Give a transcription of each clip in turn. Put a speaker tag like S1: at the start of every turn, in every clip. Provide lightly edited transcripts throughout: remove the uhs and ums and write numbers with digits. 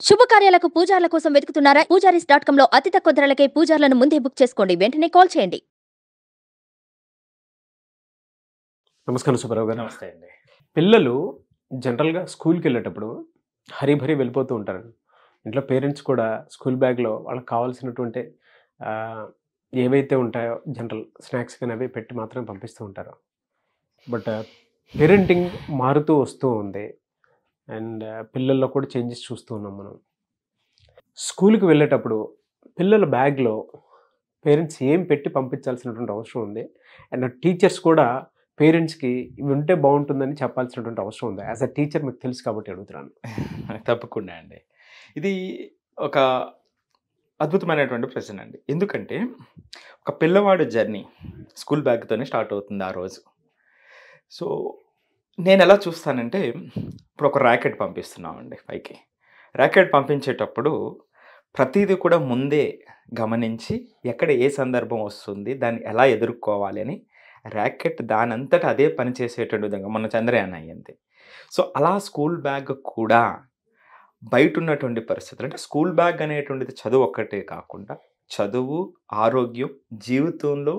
S1: శుభకార్యాలకు పూజార్ల కోసం వెతుకుతున్నారా? పూజారీస్.com లో అతి తక్కువ ధరలకే పూజార్లను ముందే బుక్ చేసుకోండి. వెంటనే కాల్ చేయండి.
S2: నమస్కారం సుబ్బారావు గారు.
S3: నమస్తే అండి.
S2: పిల్లలు జనరల్గా స్కూల్కి వెళ్ళేటప్పుడు హరీభరీ వెళ్ళిపోతూ ఉంటారు. ఇంట్లో పేరెంట్స్ కూడా స్కూల్ బ్యాగ్లో వాళ్ళకి కావాల్సినటువంటి ఏవైతే ఉంటాయో జనరల్ స్నాక్స్ కానీ అవి పెట్టి మాత్రమే పంపిస్తూ ఉంటారు. బట్ పేరెంటింగ్ మారుతూ వస్తూ ఉంది అండ్ పిల్లల్లో కూడా చేంజెస్ చూస్తూ ఉన్నాం మనం. స్కూల్కి వెళ్ళేటప్పుడు పిల్లల బ్యాగ్లో పేరెంట్స్ ఏం పెట్టి పంపించాల్సినటువంటి అవసరం ఉంది అండ్ టీచర్స్ కూడా పేరెంట్స్కి ఇవి ఉంటే బాగుంటుందని చెప్పాల్సినటువంటి అవసరం ఉంది. యాజ్ అ టీచర్ మీకు తెలుసు కాబట్టి అడుగుతున్నాను.
S3: తప్పకుండా అండి. ఇది ఒక అద్భుతమైనటువంటి ప్రశ్న అండి. ఎందుకంటే ఒక పిల్లవాడి జర్నీ స్కూల్ బ్యాగ్తోనే స్టార్ట్ అవుతుంది ఆ రోజు. సో నేను ఎలా చూస్తానంటే, ఇప్పుడు ఒక ర్యాకెట్ పంపిస్తున్నామండి పైకి. ర్యాకెట్ పంపించేటప్పుడు ప్రతిదీ కూడా ముందే గమనించి ఎక్కడ ఏ సందర్భం వస్తుంది, దాన్ని ఎలా ఎదుర్కోవాలి అని ర్యాకెట్ దానంతట అదే పని చేసేటువంటి విధంగా మన చంద్రయాన్ అయ్యింది. సో అలా స్కూల్ బ్యాగ్ కూడా బయట ఉన్నటువంటి పరిస్థితులు, అంటే స్కూల్ బ్యాగ్ అనేటువంటిది చదువు ఒక్కటే కాకుండా చదువు, ఆరోగ్యం, జీవితంలో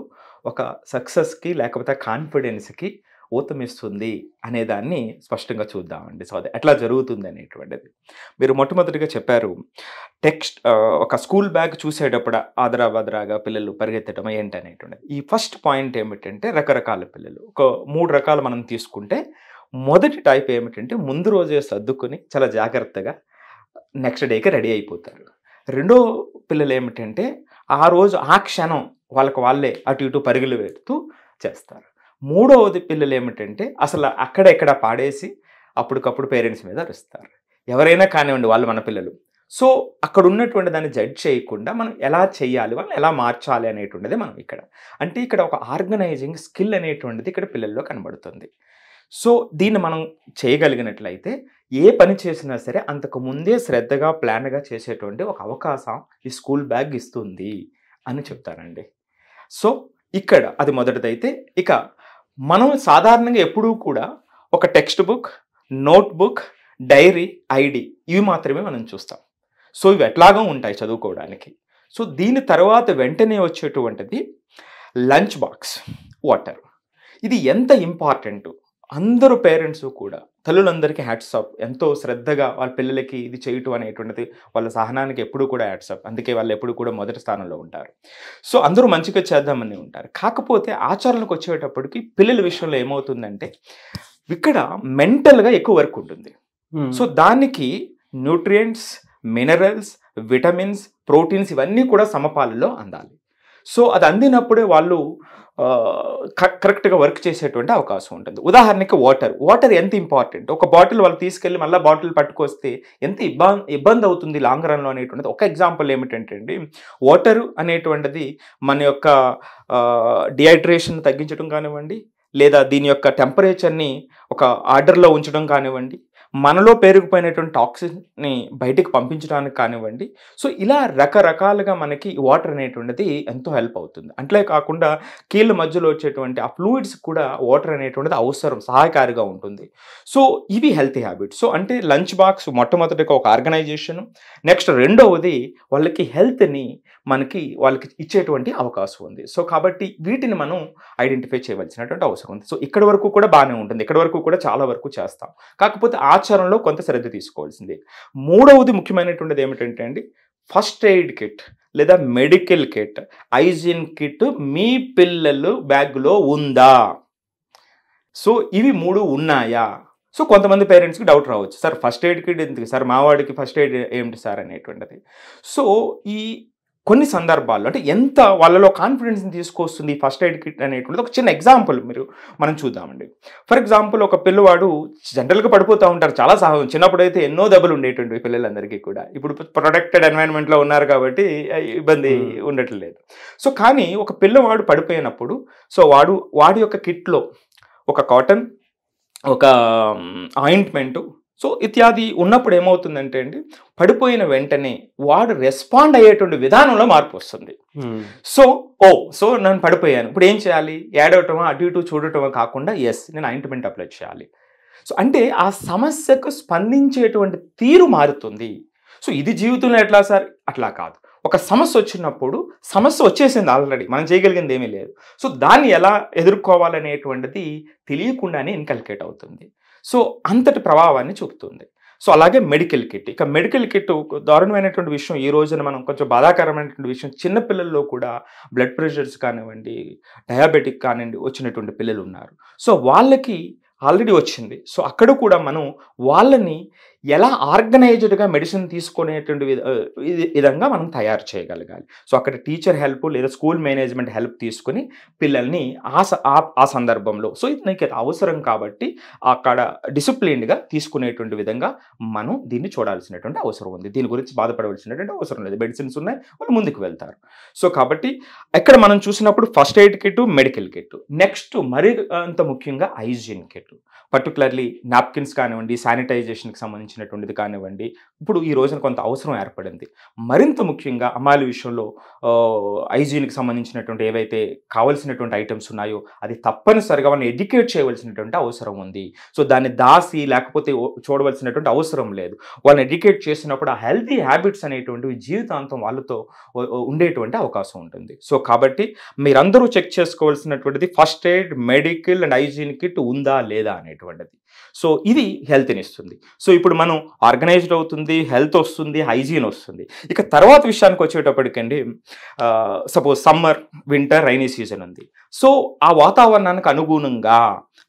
S3: ఒక సక్సెస్కి లేకపోతే కాన్ఫిడెన్స్కి ఊతమిస్తుంది అనేదాన్ని స్పష్టంగా చూద్దామండి. సో అది ఎట్లా జరుగుతుంది అనేటువంటిది మీరు మొట్టమొదటిగా చెప్పారు. ఒక స్కూల్ బ్యాగ్ చూసేటప్పుడు ఆదరాబాదరాగా పిల్లలు పరిగెత్తడం ఏంటనేటువంటిది. ఈ ఫస్ట్ పాయింట్ ఏమిటంటే, రకరకాల పిల్లలు ఒక 3 రకాలు మనం తీసుకుంటే, మొదటి టైప్ ఏమిటంటే ముందు రోజే సర్దుకొని చాలా జాగ్రత్తగా నెక్స్ట్ డేకి రెడీ అయిపోతారు. రెండో పిల్లలు ఏమిటంటే ఆ రోజు ఆ క్షణం వాళ్ళే అటు ఇటు పరుగులు పెడుతూ చేస్తారు. మూడవది పిల్లలు ఏమిటంటే అసలు అక్కడెక్కడ పాడేసి అప్పటికప్పుడు పేరెంట్స్ మీద అరుస్తారు. ఎవరైనా కానివ్వండి, వాళ్ళు మన పిల్లలు. సో అక్కడ ఉన్నటువంటి దాన్ని జడ్జ్ చేయకుండా మనం ఎలా చేయాలి, వాళ్ళని ఎలా మార్చాలి అనేటువంటిది మనం ఇక్కడ ఒక ఆర్గనైజింగ్ స్కిల్ అనేటువంటిది ఇక్కడ పిల్లల్లో కనబడుతుంది. సో దీన్ని మనం చేయగలిగినట్లయితే ఏ పని చేసినా సరే అంతకు ముందే శ్రద్ధగా ప్లాన్గా చేసేటువంటి ఒక అవకాశం ఈ స్కూల్ బ్యాగ్ ఇస్తుంది అని చెప్తారండి. సో ఇక్కడ అది మొదటిదైతే, ఇక మనం సాధారణంగా ఎప్పుడూ కూడా ఒక text book, note book, diary, ID ఇవి మాత్రమే మనం చూస్తాం. సో ఇవి ఎట్లాగా ఉంటాయి చదువుకోవడానికి. సో దీని తర్వాత వెంటనే వచ్చేటువంటిది లంచ్ బాక్స్, వాటర్. ఇది ఎంత ఇంపార్టెంట్, అందరూ పేరెంట్స్ కూడా, తల్లులందరికీ హ్యాట్స్ ఆఫ్. ఎంతో శ్రద్ధగా వాళ్ళ పిల్లలకి ఇది చేయటం అనేటువంటిది, వాళ్ళ సహనానికి ఎప్పుడు కూడా హ్యాట్స్ ఆఫ్. అందుకే వాళ్ళు ఎప్పుడు కూడా మొదటి స్థానంలో ఉంటారు. సో అందరూ మంచిగా చేద్దామని ఉంటారు. కాకపోతే ఆచరణకు వచ్చేటప్పటికి పిల్లల విషయంలో ఏమవుతుందంటే ఇక్కడ మెంటల్గా ఎక్కువ వర్క్ ఉంటుంది. సో దానికి న్యూట్రియంట్స్, మినరల్స్, విటమిన్స్, ప్రోటీన్స్ ఇవన్నీ కూడా సమపాలలో అందాలి. సో అది అందినప్పుడే వాళ్ళు కరెక్ట్గా వర్క్ చేసేటువంటి అవకాశం ఉంటుంది. ఉదాహరణకి వాటర్ ఎంత ఇంపార్టెంట్. ఒక బాటిల్ వాళ్ళు తీసుకెళ్ళి మళ్ళీ బాటిల్ పట్టుకొస్తే ఎంత ఇబ్బంది అవుతుంది లాంగ్ రన్లో అనేటువంటిది ఒక ఎగ్జాంపుల్. ఏమిటంటే అండి, వాటర్ అనేటువంటిది మన యొక్క డిహైడ్రేషన్ తగ్గించడం కానివ్వండి, లేదా దీని యొక్క టెంపరేచర్ని ఒక ఆర్డర్లో ఉంచడం కానివ్వండి, మనలో పేరుకుపోయినటువంటి టాక్సిన్ని బయటికి పంపించడానికి కానివ్వండి. సో ఇలా రకరకాలుగా మనకి వాటర్ అనేటువంటిది ఎంతో హెల్ప్ అవుతుంది. అట్లే కాకుండా కీళ్ళ మధ్యలో వచ్చేటువంటి ఆ ఫ్లూయిడ్స్ కూడా వాటర్ అనేటువంటిది అవసరం, సహాయకారిగా ఉంటుంది. సో ఇవి హెల్తీ హ్యాబిట్స్. సో అంటే లంచ్ బాక్స్ మొట్టమొదటిగా ఒక ఆర్గనైజేషన్. నెక్స్ట్ రెండవది వాళ్ళకి హెల్త్ని వాళ్ళకి ఇచ్చేటువంటి అవకాశం ఉంది. సో కాబట్టి వీటిని మనం ఐడెంటిఫై చేయవలసినటువంటి అవసరం ఉంది. సో ఇక్కడ వరకు కూడా బాగానే ఉంటుంది, ఇక్కడ వరకు కూడా చాలా వరకు చేస్తాం. కాకపోతే ఆచరణలో కొంత శ్రద్ధ తీసుకోవాల్సింది. మూడవది ముఖ్యమైనటువంటిది ఏమిటంటే అండి, ఫస్ట్ ఎయిడ్ కిట్ లేదా మెడికల్ కిట్, హైజీన్ కిట్ మీ పిల్లలు బ్యాగ్లో ఉందా? సో ఇవి 3 ఉన్నాయా? సో కొంతమంది పేరెంట్స్కి డౌట్ రావచ్చు, సార్ ఫస్ట్ ఎయిడ్ కిట్ ఎందుకు సార్, మా వాడికి ఫస్ట్ ఎయిడ్ ఏమిటి సార్ అనేటువంటిది. సో ఈ కొన్ని సందర్భాల్లో అంటే ఎంత వాళ్ళలో కాన్ఫిడెన్స్ని తీసుకొస్తుంది ఫస్ట్ ఎయిడ్ కిట్ అనేటువంటిది ఒక చిన్న ఎగ్జాంపుల్ మనం చూద్దామండి. ఫర్ ఎగ్జాంపుల్, ఒక పిల్లవాడు జనరల్గా పడిపోతూ ఉంటారు, చాలా సహజం. చిన్నప్పుడు అయితే ఎన్నో దెబ్బలు ఉండేటువంటి పిల్లలందరికీ కూడా. ఇప్పుడు ప్రొటెక్టెడ్ ఎన్వైరన్మెంట్లో ఉన్నారు కాబట్టి ఇబ్బంది ఉండట్లేదు. సో కానీ ఒక పిల్లవాడు పడిపోయినప్పుడు సో వాడి యొక్క కిట్లో ఒక కాటన్, ఒక ఆయింట్మెంట్, సో ఇత్యాది ఉన్నప్పుడు ఏమవుతుందంటే అండి, పడిపోయిన వెంటనే వాడు రెస్పాండ్ అయ్యేటువంటి విధానంలో మార్పు వస్తుంది. సో నేను పడిపోయాను, ఇప్పుడు ఏం చేయాలి? ఏడవటమా, అటు ఇటు చూడటమా కాకుండా నేను ఆయింట్మెంట్ అప్లై చేయాలి. సో అంటే ఆ సమస్యకు స్పందించేటువంటి తీరు మారుతుంది. సో ఇది జీవితంలో ఎట్లా సార్? అట్లా కాదు. ఒక సమస్య వచ్చినప్పుడు సమస్య వచ్చేసింది ఆల్రెడీ, మనం చేయగలిగింది ఏమీ లేదు. సో దాన్ని ఎలా ఎదుర్కోవాలనేటువంటిది తెలియకుండానే ఇన్కల్కేట్ అవుతుంది. సో అంతటి ప్రభావాన్ని చూపుతుంది. సో అలాగే మెడికల్ కిట్. ఇక మెడికల్ కిట్ దారుణమైనటువంటి విషయం, ఈ రోజున మనం కొంచెం బాధాకరమైనటువంటి విషయం, చిన్నపిల్లల్లో కూడా బ్లడ్ ప్రెషర్స్ కానివ్వండి, డయాబెటిక్ కానివ్వండి వచ్చినటువంటి పిల్లలు ఉన్నారు. సో వాళ్ళకి ఆల్రెడీ వచ్చింది. సో అక్కడ కూడా మనం వాళ్ళని ఎలా ఆర్గనైజ్డ్గా మెడిసిన్ తీసుకునేటువంటి విధంగా మనం తయారు చేయగలగాలి. సో అక్కడ టీచర్ హెల్ప్ లేదా స్కూల్ మేనేజ్మెంట్ హెల్ప్ తీసుకుని పిల్లల్ని ఆ సందర్భంలో, సో ఇది నీకు అవసరం కాబట్టి అక్కడ డిసిప్లిన్డ్గా తీసుకునేటువంటి విధంగా మనం దీన్ని చూడాల్సినటువంటి అవసరం ఉంది. దీని గురించి బాధపడవలసినటువంటి అవసరం లేదు. మెడిసిన్స్ ఉన్నాయి, వాళ్ళు ముందుకు వెళ్తారు. సో కాబట్టి ఇక్కడ మనం చూసినప్పుడు first aid kit, medical kit. Next మరి అంత ముఖ్యంగా హైజీన్ కిట్, పర్టికులర్లీ నాప్కిన్స్ కానివ్వండి, శానిటైజేషన్కి సంబంధించినటువంటిది కానివ్వండి, ఇప్పుడు ఈ రోజున కొంత అవసరం ఏర్పడింది. మరింత ముఖ్యంగా అమ్మాయిల విషయంలో హైజీన్కి సంబంధించినటువంటి ఏవైతే కావాల్సినటువంటి ఐటమ్స్ ఉన్నాయో అది తప్పనిసరిగా వాళ్ళని ఎడ్యుకేట్ చేయవలసినటువంటి అవసరం ఉంది. సో దాన్ని దాసి లేకపోతే చూడవలసినటువంటి అవసరం లేదు. వాళ్ళని ఎడ్యుకేట్ చేసినప్పుడు ఆ హెల్తీ హ్యాబిట్స్ అనేటువంటివి జీవితాంతం వాళ్ళతో ఉండేటువంటి అవకాశం ఉంటుంది. సో కాబట్టి మీరందరూ చెక్ చేసుకోవాల్సినటువంటిది first aid, medical and hygiene kit ఉందా లేదా అనేటువంటిది. సో ఇది హెల్త్ని ఇస్తుంది. సో ఇప్పుడు మనం ఆర్గనైజ్డ్ అవుతుంది, హెల్త్ వస్తుంది, హైజీన్ వస్తుంది. ఇక తర్వాత విషయానికి వచ్చేటప్పటికండి, suppose summer, winter, rainy season ఉంది. సో ఆ వాతావరణానికి అనుగుణంగా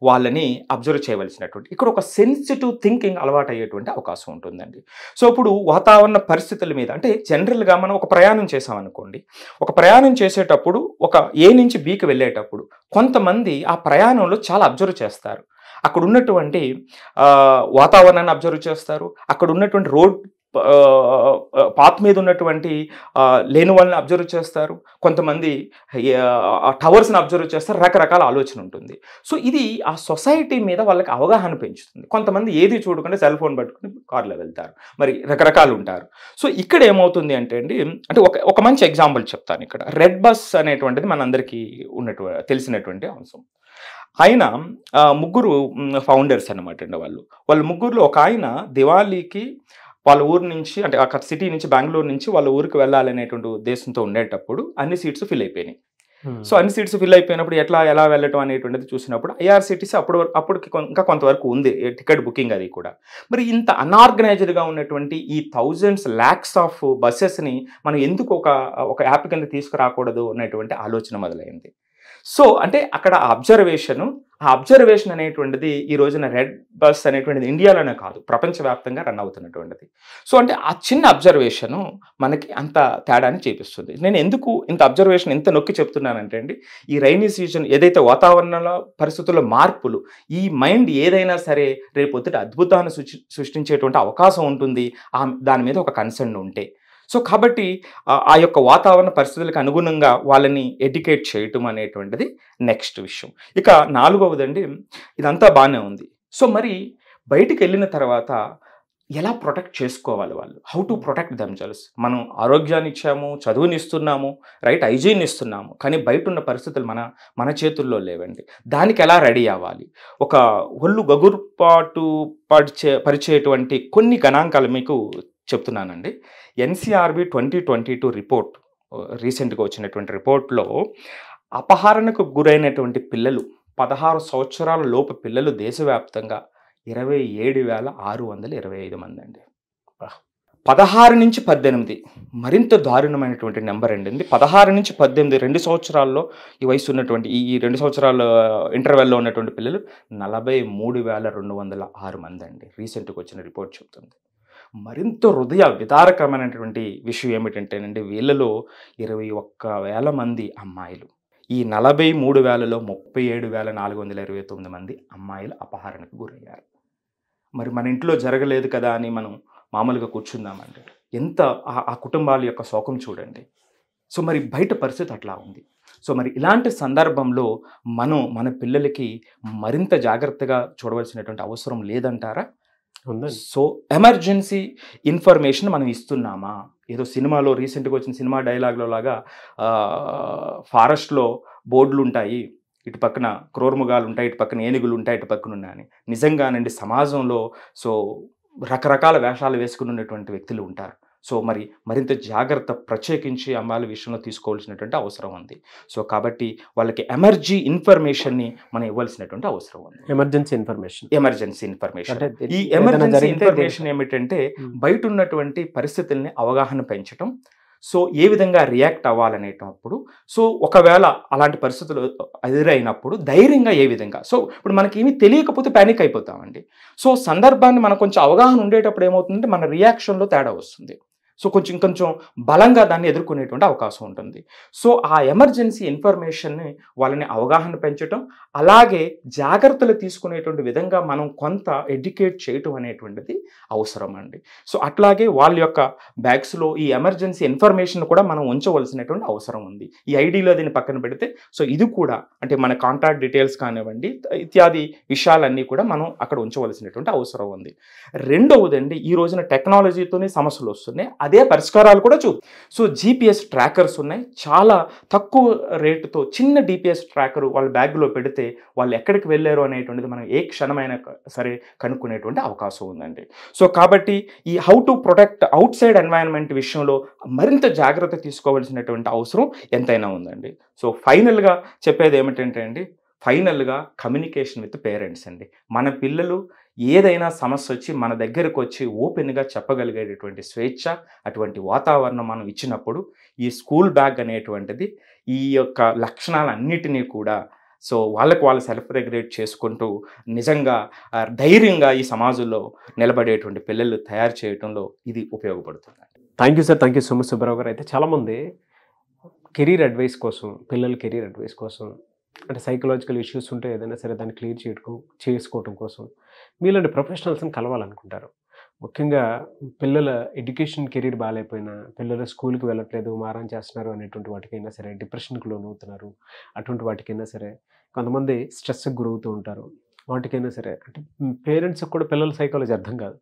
S3: వాళ్ళని అబ్జర్వ్ చేయవలసినటువంటి, ఇక్కడ ఒక సెన్సిటివ్ థింకింగ్ అలవాటు అయ్యేటువంటి అవకాశం ఉంటుందండి. సో ఇప్పుడు వాతావరణ పరిస్థితుల మీద, అంటే జనరల్గా మనం ఒక ప్రయాణం చేసామనుకోండి, ఒక ప్రయాణం చేసేటప్పుడు ఒక ఏ నుంచి బీకి వెళ్ళేటప్పుడు కొంతమంది ఆ ప్రయాణంలో చాలా అబ్జర్వ్ చేస్తారు. అక్కడ ఉన్నటువంటి వాతావరణాన్ని అబ్జర్వ్ చేస్తారు, అక్కడ ఉన్నటువంటి రోడ్ పాత్ మీద ఉన్నటువంటి లేని వాళ్ళని అబ్జర్వ్ చేస్తారు, కొంతమంది టవర్స్ని అబ్జర్వ్ చేస్తారు, రకరకాల ఆలోచన ఉంటుంది. సో ఇది ఆ సొసైటీ మీద వాళ్ళకి అవగాహన పెంచుతుంది. కొంతమంది ఏది చూడకుండా సెల్ ఫోన్ పట్టుకుని కార్లో వెళ్తారు, మరి రకరకాలు ఉంటారు. సో ఇక్కడ ఏమవుతుంది అంటే అండి, అంటే ఒక మంచి ఎగ్జాంపుల్ చెప్తాను. ఇక్కడ రెడ్ బస్ అనేటువంటిది మనందరికీ తెలిసినటువంటి అంశం. ఆయన ముగ్గురు ఫౌండర్స్ అనమాట అండి. వాళ్ళ ముగ్గురులో ఒక ఆయన దివాళీకి వాళ్ళ ఊరు నుంచి, అంటే అక్కడ సిటీ నుంచి, బెంగళూరు నుంచి వాళ్ళ ఊరికి వెళ్ళాలనేటువంటి ఉద్దేశంతో ఉండేటప్పుడు అన్ని సీట్స్ ఫిల్ అయిపోయినాయి. సో అన్ని సీట్స్ ఫిల్ అయిపోయినప్పుడు ఎలా వెళ్ళటం అనేటువంటిది చూసినప్పుడు ఐఆర్సిటీసీ అప్పటికి ఇంకా కొంతవరకు ఉంది టికెట్ బుకింగ్ అది కూడా. మరి ఇంత అన్ఆర్గనైజ్డ్గా ఉన్నటువంటి ఈ థౌజండ్స్ ల్యాక్స్ ఆఫ్ బస్సెస్ని మనం ఎందుకు ఒక యాప్ కింద తీసుకురాకూడదు అనేటువంటి ఆలోచన మొదలైంది. సో అంటే అక్కడ అబ్జర్వేషన్ అనేటువంటిది ఈ రోజున రెడ్ బస్ అనేటువంటిది ఇండియాలోనే కాదు, ప్రపంచవ్యాప్తంగా రన్ అవుతున్నటువంటిది. సో అంటే ఆ చిన్న అబ్జర్వేషను మనకి అంత తేడాన్ని చూపిస్తుంది. నేను ఎందుకు ఇంత అబ్జర్వేషన్ ఎంత నొక్కి చెప్తున్నానంటే అండి, ఈ రైనీ సీజన్ ఏదైతే వాతావరణంలో పరిస్థితుల్లో మార్పులు, ఈ మైండ్ ఏదైనా సరే రేపొద్దుట అద్భుతాన్ని సృష్టించేటువంటి అవకాశం ఉంటుంది దాని మీద ఒక కన్సర్న్ ఉంటే. సో కాబట్టి ఆ యొక్క వాతావరణ పరిస్థితులకు అనుగుణంగా వాళ్ళని ఎడ్యుకేట్ చేయటం అనేటువంటిది నెక్స్ట్ విషయం. ఇక నాలుగవదండి, ఇదంతా బాగానే ఉంది. సో మరి బయటికి వెళ్ళిన తర్వాత ఎలా ప్రొటెక్ట్ చేసుకోవాలి వాళ్ళు, హౌ టు ప్రొటెక్ట్ దెమ్సెల్వ్స్. మనం ఆరోగ్యాన్ని ఇచ్చాము, చదువుని ఇస్తున్నాము, రైట్, హైజీన్ ఇస్తున్నాము, కానీ బయట ఉన్న పరిస్థితులు మన చేతుల్లో లేవండి. దానికి ఎలా రెడీ అవ్వాలి, ఒక ఒళ్ళు గగుర్పాటు పరిచేటువంటి కొన్ని గణాంకాలు మీకు చెప్తున్నానండి. ఎన్సీఆర్బీ 2022 రిపోర్ట్, రీసెంట్గా వచ్చినటువంటి రిపోర్ట్లో అపహరణకు గురైనటువంటి పిల్లలు 16 సంవత్సరాల లోపు పిల్లలు దేశవ్యాప్తంగా 27,625 మంది అండి. 16 నుంచి 18 మరింత దారుణమైనటువంటి నెంబర్ అండి. 16 నుంచి 18 2 సంవత్సరాల్లో ఈ వయసు ఉన్నటువంటి ఈ 2 సంవత్సరాల ఇంటర్వెల్లో ఉన్నటువంటి పిల్లలు 43,206 మంది అండి. రీసెంట్గా వచ్చిన రిపోర్ట్ చెప్తుంది. మరింత హృదయ విదారకమైనటువంటి విషయం ఏమిటంటేనండి, వీళ్ళలో 21,000 మంది అమ్మాయిలు, ఈ 43,000లో 37,429 మంది అమ్మాయిలు అపహరణకు గురయ్యారు. మరి మన ఇంట్లో జరగలేదు కదా అని మనం మామూలుగా కూర్చుందామండి, ఎంత ఆ కుటుంబాల యొక్క శోకం చూడండి. సో మరి బయట పరిస్థితి అట్లా ఉంది. సో మరి ఇలాంటి సందర్భంలో మన పిల్లలకి మరింత జాగ్రత్తగా చూడవలసినటువంటి అవసరం లేదంటారా? సో ఎమర్జెన్సీ ఇన్ఫర్మేషన్ మనం ఇస్తున్నామా? ఏదో సినిమాలో రీసెంట్గా వచ్చిన సినిమా డైలాగ్లో లాగా ఫారెస్ట్లో బోర్డులు ఉంటాయి, ఇటు పక్కన క్రూరమృగాలు ఉంటాయి, ఇటు పక్కన ఏనుగులు ఉంటాయి, ఇటు పక్కన ఉన్నాయని. నిజంగానండి సమాజంలో సో రకరకాల వేషాలు వేసుకుని ఉన్నటువంటి వ్యక్తులు ఉంటారు. సో మరి మరింత జాగ్రత్త ప్రత్యేకించి అమ్మాయిల విషయంలో తీసుకోవాల్సినటువంటి అవసరం ఉంది. సో కాబట్టి వాళ్ళకి ఎమర్జీ ఇన్ఫర్మేషన్ని మనం ఇవ్వాల్సినటువంటి అవసరం ఉంది.
S2: ఎమర్జెన్సీ ఇన్ఫర్మేషన్
S3: అంటే ఈ ఎమర్జెన్సీ ఇన్ఫర్మేషన్ ఏమిటంటే బయట ఉన్నటువంటి పరిస్థితుల్ని అవగాహన పెంచడం, సో ఏ విధంగా రియాక్ట్ అవ్వాలనేటప్పుడు, సో ఒకవేళ అలాంటి పరిస్థితులు ఎదురైనప్పుడు ధైర్యంగా ఏ విధంగా, సో ఇప్పుడు మనకి ఏమీ తెలియకపోతే ప్యానిక్ అయిపోతామండి. సో సందర్భాన్ని మనకు కొంచెం అవగాహన ఉండేటప్పుడు ఏమవుతుందంటే మన రియాక్షన్లో తేడా వస్తుంది. సో కొంచెం బలంగా దాన్ని ఎదుర్కొనేటువంటి అవకాశం ఉంటుంది. సో ఆ ఎమర్జెన్సీ ఇన్ఫర్మేషన్ని వాళ్ళని అవగాహన పెంచడం, అలాగే జాగ్రత్తలు తీసుకునేటువంటి విధంగా మనం కొంత ఎడ్యుకేట్ చేయటం అనేటువంటిది అవసరం అండి. సో అట్లాగే వాళ్ళ యొక్క బ్యాగ్స్లో ఈ ఎమర్జెన్సీ ఇన్ఫర్మేషన్ కూడా మనం ఉంచవలసినటువంటి అవసరం ఉంది. ఈ ఐడిలో దీన్ని పక్కన పెడితే, సో ఇది కూడా అంటే మన కాంటాక్ట్ డీటెయిల్స్ కానివ్వండి ఇత్యాది విషయాలన్నీ కూడా మనం అక్కడ ఉంచవలసినటువంటి అవసరం ఉంది. రెండవదండి, ఈ రోజున టెక్నాలజీతోనే సమస్యలు వస్తున్నాయి, అదే పరిష్కారాలు కూడా సో జీపీఎస్ ట్రాకర్స్ ఉన్నాయి. చాలా తక్కువ రేటుతో చిన్న డిపిఎస్ ట్రాకర్ వాళ్ళ బ్యాగ్లో పెడితే వాళ్ళు ఎక్కడికి వెళ్ళారు అనేటువంటిది మనం ఏ క్షణమైనా సరే కనుక్కునేటువంటి అవకాశం ఉందండి. సో కాబట్టి ఈ how to protect out side environment విషయంలో మరింత జాగ్రత్త తీసుకోవాల్సినటువంటి అవసరం ఎంతైనా ఉందండి. సో ఫైనల్గా చెప్పేది ఏమిటంటే అండి, ఫైనల్గా కమ్యూనికేషన్ విత్ పేరెంట్స్ అండి. మన పిల్లలు ఏదైనా సమస్య వచ్చి మన దగ్గరకు వచ్చి ఓపెన్గా చెప్పగలిగేటటువంటి స్వేచ్ఛ, అటువంటి వాతావరణం మనం ఇచ్చినప్పుడు ఈ స్కూల్ బ్యాగ్ అనేటువంటిది ఈ యొక్క లక్షణాలన్నిటినీ కూడా సో వాళ్ళకు వాళ్ళు సెల్ఫ్ రెగ్యులేట్ చేసుకుంటూ నిజంగా ధైర్యంగా ఈ సమాజంలో నిలబడేటువంటి పిల్లలు తయారు చేయడంలో ఇది ఉపయోగపడుతుంది.
S2: Thank you sir, thank you so much Subbarao గారు. అయితే చాలామంది కెరీర్ అడ్వైస్ కోసం, పిల్లల కెరీర్ అడ్వైస్ కోసం, అంటే సైకలాజికల్ ఇష్యూస్ ఉంటే ఏదైనా సరే దాన్ని క్లియర్ చేసుకోవడం కోసం మీలాంటి ప్రొఫెషనల్స్ని కలవాలనుకుంటారు. ముఖ్యంగా పిల్లల ఎడ్యుకేషన్ కెరీర్ బాగాలేకపోయినా, పిల్లలు స్కూల్కి వెళ్ళట్లేదు, మారం చేస్తున్నారు అనేటువంటి వాటికైనా సరే, డిప్రెషన్కి లోనవుతున్నారు అటువంటి వాటికైనా సరే, కొంతమంది స్ట్రెస్కి గురవుతూ ఉంటారు, వాటికైనా సరే, అంటే పేరెంట్స్కి కూడా పిల్లల సైకాలజీ అర్థం కాదు.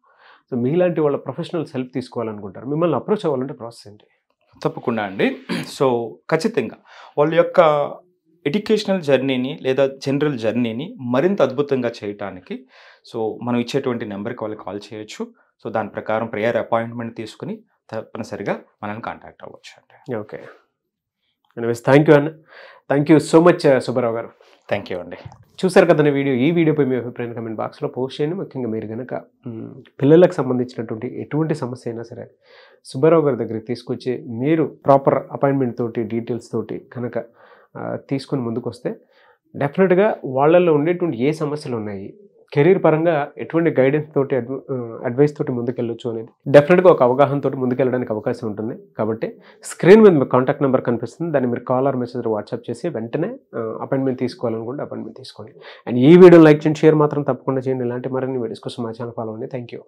S2: సో మీలాంటి వాళ్ళ ప్రొఫెషనల్స్ హెల్ప్ తీసుకోవాలనుకుంటారు, మిమ్మల్ని అప్రోచ్ అవ్వాలంటే ప్రాసెస్ ఏంటి?
S3: తప్పకుండా అండి. సో ఖచ్చితంగా వాళ్ళ యొక్క ఎడ్యుకేషనల్ జర్నీని లేదా జనరల్ జర్నీని మరింత అద్భుతంగా చేయటానికి సో మనం ఇచ్చేటువంటి నెంబర్కి వాళ్ళు కాల్ చేయొచ్చు. సో దాని ప్రకారం ప్రేయర్ అపాయింట్మెంట్ తీసుకుని తప్పనిసరిగా మనల్ని కాంటాక్ట్ అవ్వచ్చు అండి.
S2: ఓకే, ఎనీవేస్ థ్యాంక్ యూ అన్న, thank you so much Subbarao గారు.
S3: థ్యాంక్ యూ అండి.
S2: చూసారు కదండి వీడియో. ఈ వీడియోపై మీ అభిప్రాయం కమెంట్ బాక్స్లో పోస్ట్ చేయండి. ముఖ్యంగా మీరు కనుక పిల్లలకు సంబంధించినటువంటి ఎటువంటి సమస్య అయినా సరే సుబ్బారావు గారి దగ్గరికి తీసుకొచ్చి మీరు ప్రాపర్ అపాయింట్మెంట్ తోటి డీటెయిల్స్ తోటి కనుక తీసుకొని ముందుకు వస్తే డెఫినెట్గా వాళ్ళల్లో ఉండేటువంటి ఏ సమస్యలు ఉన్నాయి, కెరీర్ పరంగా ఎటువంటి గైడెన్స్ తోటి అడ్వైస్ తోటి ముందుకెళ్ళొచ్చు అనేది డెఫినెట్గా ఒక అవగాహన తోటి ముందుకెళ్ళడానికి అవకాశం ఉంటుంది. కాబట్టి స్క్రీన్ మీద మీకు కాంటాక్ట్ నెంబర్ కనిపిస్తుంది, దాన్ని మీరు కాల్ ఆర్ మెసేజ్ వాట్సాప్ చేసి వెంటనే అపాయింట్మెంట్ తీసుకోవాలనుకుంటే అపాయింట్మెంట్ తీసుకోండి. అండ్ ఈ వీడియో లైక్ చేయండి, షేర్ మాత్రం తప్పకుండా చేయండి. ఇలాంటి మరిన్ని వీడియోస్ కోసం మా ఛానల్ ఫాలో అవ్వండి. Thank you.